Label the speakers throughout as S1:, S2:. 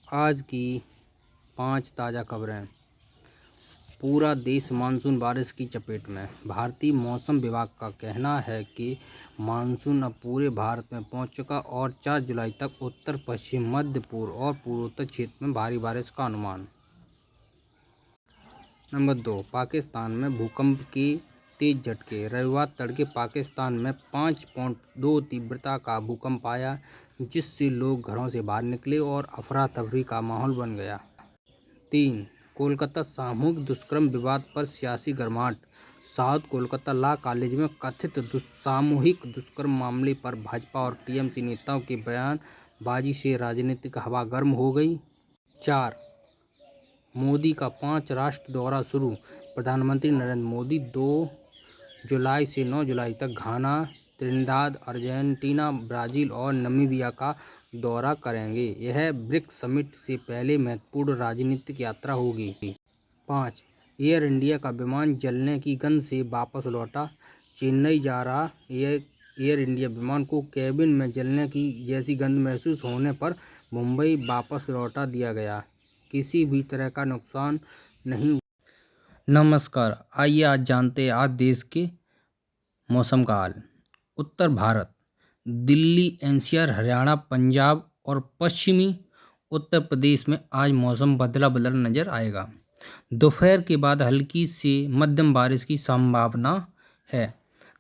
S1: आज की 5 ताज़ा खबरें। पूरा देश मानसून बारिश की चपेट में। भारतीय मौसम विभाग का कहना है कि मानसून अब पूरे भारत में पहुंच चुका और 4 जुलाई तक उत्तर पश्चिम मध्य पूर्व और पूर्वोत्तर क्षेत्र में भारी बारिश का अनुमान। नंबर 2, पाकिस्तान में भूकंप के तेज झटके। रविवार तड़के पाकिस्तान में 5.2 तीव्रता का भूकंप आया, जिससे लोग घरों से बाहर निकले और अफरा तफरी का माहौल बन गया। 3, कोलकाता सामूहिक दुष्कर्म विवाद पर सियासी गर्माहट। साउथ कोलकाता लॉ कॉलेज में कथित सामूहिक दुष्कर्म मामले पर भाजपा और टीएमसी नेताओं के बयानबाजी से राजनीतिक हवा गर्म हो गई। 4, मोदी का 5 राष्ट्र दौरा शुरू। प्रधानमंत्री नरेंद्र मोदी 2 जुलाई से 9 जुलाई तक घाना, त्रिनिदाद, अर्जेंटीना, ब्राज़ील और नामीबिया का दौरा करेंगे। यह ब्रिक्स समिट से पहले महत्वपूर्ण राजनीतिक यात्रा होगी। 5, एयर इंडिया का विमान जलने की गंध से वापस लौटा। चेन्नई जा रहा एयर इंडिया विमान को केबिन में जलने की जैसी गंध महसूस होने पर मुंबई वापस लौटा दिया गया। किसी भी तरह का नुकसान नहीं हुआ। नमस्कार, आइए आज जानते हैं आज देश के मौसम का हाल। उत्तर भारत, दिल्ली, एनसीआर, हरियाणा, पंजाब और पश्चिमी उत्तर प्रदेश में आज मौसम बदला बदला नजर आएगा। दोपहर के बाद हल्की से मध्यम बारिश की संभावना है।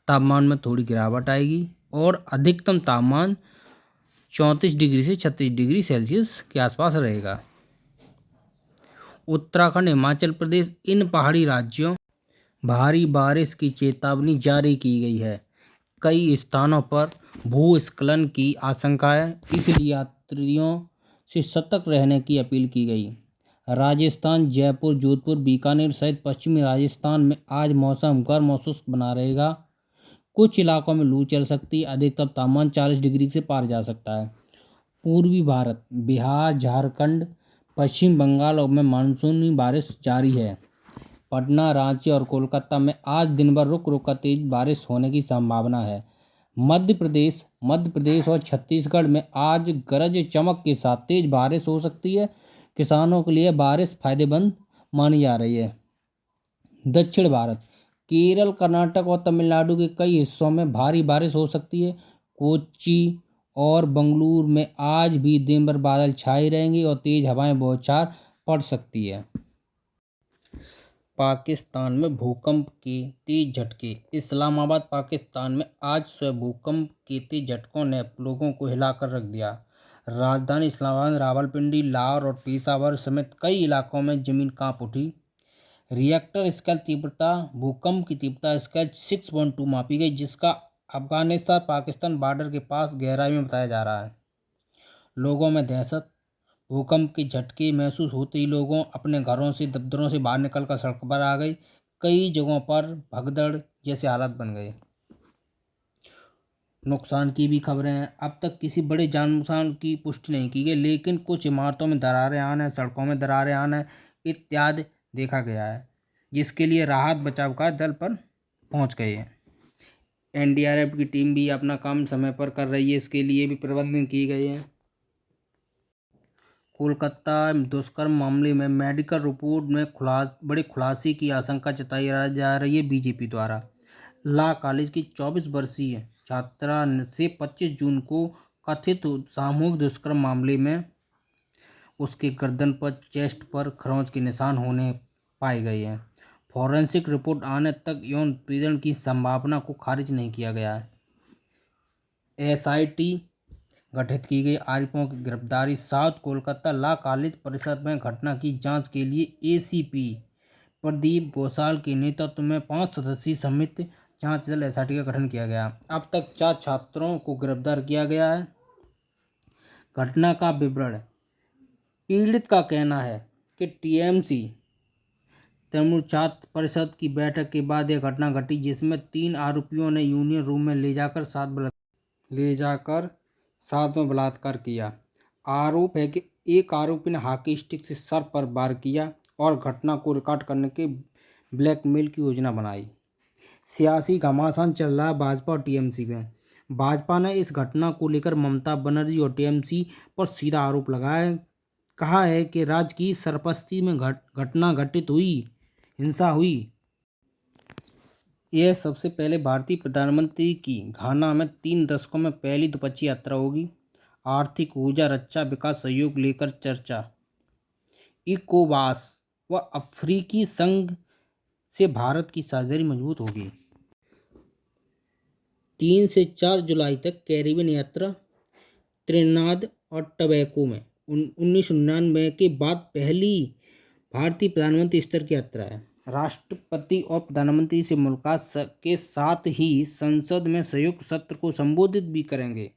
S1: तापमान में थोड़ी गिरावट आएगी और अधिकतम तापमान 34 डिग्री से 36 डिग्री सेल्सियस के आसपास रहेगा। उत्तराखंड, हिमाचल प्रदेश, इन पहाड़ी राज्यों भारी बारिश की चेतावनी जारी की गई है। कई स्थानों पर भूस्खलन की आशंका है, इसलिए यात्रियों से सतर्क रहने की अपील की गई। राजस्थान, जयपुर, जोधपुर, बीकानेर सहित पश्चिमी राजस्थान में आज मौसम गर्म और शुष्क बना रहेगा। कुछ इलाकों में लू चल सकती है। अधिकतम तापमान 40 डिग्री से पार जा सकता है। पूर्वी भारत, बिहार, झारखंड, पश्चिम बंगाल में मानसूनी बारिश जारी है। पटना, रांची और कोलकाता में आज दिन भर रुक रुक कर तेज बारिश होने की संभावना है। मध्य प्रदेश और छत्तीसगढ़ में आज गरज चमक के साथ तेज बारिश हो सकती है। किसानों के लिए बारिश फायदेमंद मानी जा रही है। दक्षिण भारत, केरल, कर्नाटक और तमिलनाडु के कई हिस्सों में भारी बारिश हो सकती है। कोच्चि और बेंगलुरु में आज भी दिन भर बादल छाए रहेंगे और तेज हवाएं बौछार पड़ सकती है। पाकिस्तान में भूकंप के तेज झटके। इस्लामाबाद, पाकिस्तान में आज सुबह भूकंप के तेज झटकों ने लोगों को हिलाकर रख दिया। राजधानी इस्लामाबाद, रावलपिंडी, लाहौर और पेशावर समेत कई इलाकों में जमीन कांप उठी। रिएक्टर स्केल तीव्रता, भूकंप की तीव्रता स्केल 6.2 मापी गई, जिसका अफगानिस्तान पाकिस्तान बॉर्डर के पास गहराई में बताया जा रहा है। लोगों में दहशत। भूकंप के झटके महसूस होते ही लोगों अपने घरों से, दफ्तरों से बाहर निकलकर सड़क पर आ गए। कई जगहों पर भगदड़ जैसे हालात बन गए। नुकसान की भी खबरें हैं। अब तक किसी बड़े जान नुकसान की पुष्टि नहीं की गई, लेकिन कुछ इमारतों में दरारें आना, सड़कों में दरारें आना इत्यादि देखा गया है, जिसके लिए राहत बचाव का दल पर पहुंच गए हैं। एनडीआरएफ की टीम भी अपना काम समय पर कर रही है, इसके लिए भी प्रबंधन किए गए हैं। कोलकाता दुष्कर्म मामले में मेडिकल रिपोर्ट में बड़े खुलासे की आशंका जताई जा रही है बीजेपी द्वारा। लॉ कॉलेज की 24 वर्षीय छात्रा से 25 जून को कथित सामूहिक दुष्कर्म मामले में उसके गर्दन पर, चेस्ट पर खरोंच के निशान होने पाए गए हैं। फॉरेंसिक रिपोर्ट आने तक यौन उत्पीड़न की संभावना को खारिज नहीं किया गया है। एसआईटी गठित की गई। आरोपियों की गिरफ्तारी। साउथ कोलकाता लॉ कॉलेज परिसर में घटना की जांच के लिए एसीपी प्रदीप घोषाल के नेतृत्व में 5 सदस्यीय समिति जांच दल एसआईटी का गठन किया गया। अब तक 4 छात्रों को गिरफ्तार किया गया है। घटना का विवरण। पीड़ित का कहना है कि टीएमसी तृणमूल छात्र परिषद की बैठक के बाद यह घटना घटी, जिसमें 3 आरोपियों ने यूनियन रूम में ले जाकर साथ में बलात्कार किया। आरोप है कि एक आरोपी ने हॉकी स्टिक से सर पर वार किया और घटना को रिकॉर्ड करने के ब्लैकमेल की योजना बनाई। सियासी घमासान चल रहा है भाजपा और टीएमसी में। भाजपा ने इस घटना को लेकर ममता बनर्जी और टीएमसी पर सीधा आरोप लगाया कहा है कि राज्य की सरपस्ती में घटना घटित हुई, हिंसा हुई। यह सबसे पहले भारतीय प्रधानमंत्री की घाना में 3 दशकों में पहली द्विपक्षीय यात्रा होगी। आर्थिक, ऊर्जा, रक्षा, विकास सहयोग लेकर चर्चा। इकोवास व अफ्रीकी संघ से भारत की साझेदारी मजबूत होगी। 3 से 4 जुलाई तक कैरिबियन यात्रा। त्रिनिदाद और टबैको में 1999 के बाद पहली भारतीय प्रधानमंत्री स्तर की यात्रा है। राष्ट्रपति और प्रधानमंत्री से मुलाकात के साथ ही संसद में संयुक्त सत्र को संबोधित भी करेंगे।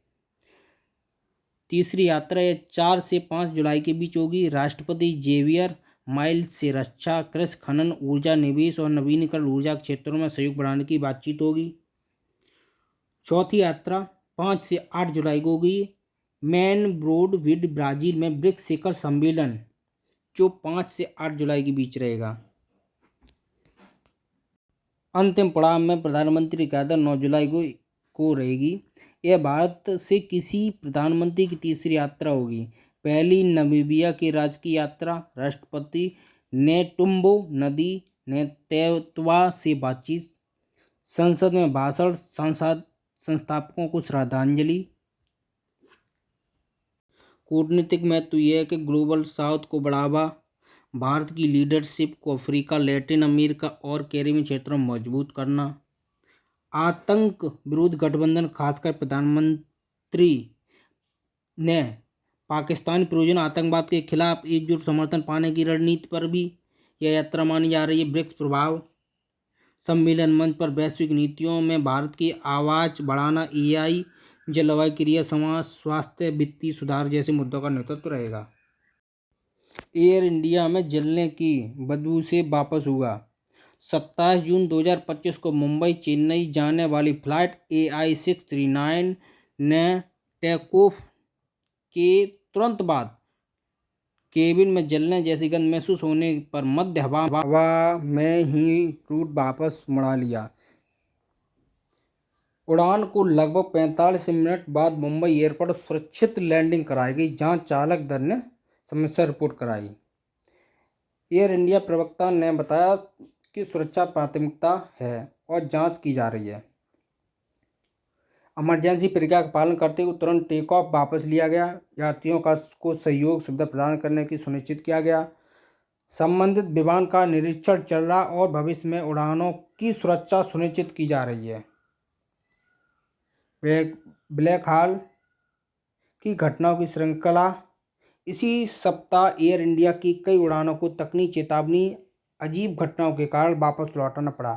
S1: तीसरी यात्रा 4 से 5 जुलाई के बीच होगी। राष्ट्रपति जेवियर माइल से रक्षा, कृषि, खनन, ऊर्जा, निवेश और नवीनीकरण ऊर्जा क्षेत्रों में सहयोग बढ़ाने की बातचीत होगी। चौथी यात्रा 5 से 8 जुलाई को होगी। मैन ब्रोड विड ब्राजील में ब्रिक्स शिखर सम्मेलन, जो 5 से 8 जुलाई के बीच रहेगा। अंतिम पड़ाव में प्रधानमंत्री की यात्रा 9 जुलाई को रहेगी। यह भारत से किसी प्रधानमंत्री की तीसरी यात्रा होगी। पहली नामीबिया की राजकीय यात्रा। राष्ट्रपति नेटुम्बो नदी नेतैत्वा से बातचीत। संसद में भाषण, संस्थापकों को श्रद्धांजलि। कूटनीतिक महत्व यह है कि ग्लोबल साउथ को बढ़ावा, भारत की लीडरशिप को अफ्रीका, लैटिन अमेरिका और कैरिबियन क्षेत्रों में मजबूत करना। आतंक विरोधी गठबंधन, खासकर प्रधानमंत्री ने पाकिस्तानी प्रयोजन आतंकवाद के खिलाफ एकजुट समर्थन पाने की रणनीति पर भी यह यात्रा मानी जा रही है। ब्रिक्स प्रभाव सम्मेलन मंच पर वैश्विक नीतियों में भारत की आवाज़ बढ़ाना, एआई, जलवायु क्रिया, समाज, स्वास्थ्य, वित्तीय सुधार जैसे मुद्दों का नेतृत्व रहेगा। एयर इंडिया में जलने की बदबू से वापस हुआ। 27 जून 2025 को मुंबई चेन्नई जाने वाली फ्लाइट AI-639 ने टेक ऑफ के तुरंत बाद केबिन में जलने जैसी गंध महसूस होने पर मध्य हवा में ही रूट वापस मुड़ा लिया। उड़ान को लगभग 45 मिनट बाद मुंबई एयरपोर्ट सुरक्षित लैंडिंग कराई गई, जहां चालक दल ने समस्या रिपोर्ट कराई। एयर इंडिया प्रवक्ता ने बताया कि सुरक्षा प्राथमिकता है और जांच की जा रही है। इमरजेंसी प्रक्रिया का पालन करते हुए तुरंत टेक ऑफ वापस लिया गया। यात्रियों को सहयोग सुविधा प्रदान करने की सुनिश्चित किया गया। संबंधित विमान का निरीक्षण चल रहा और भविष्य में उड़ानों की सुरक्षा सुनिश्चित की जा रही है। ब्लैक हॉल की घटनाओं की श्रृंखला। इसी सप्ताह एयर इंडिया की कई उड़ानों को तकनीकी चेतावनी, अजीब घटनाओं के कारण वापस लौटाना पड़ा।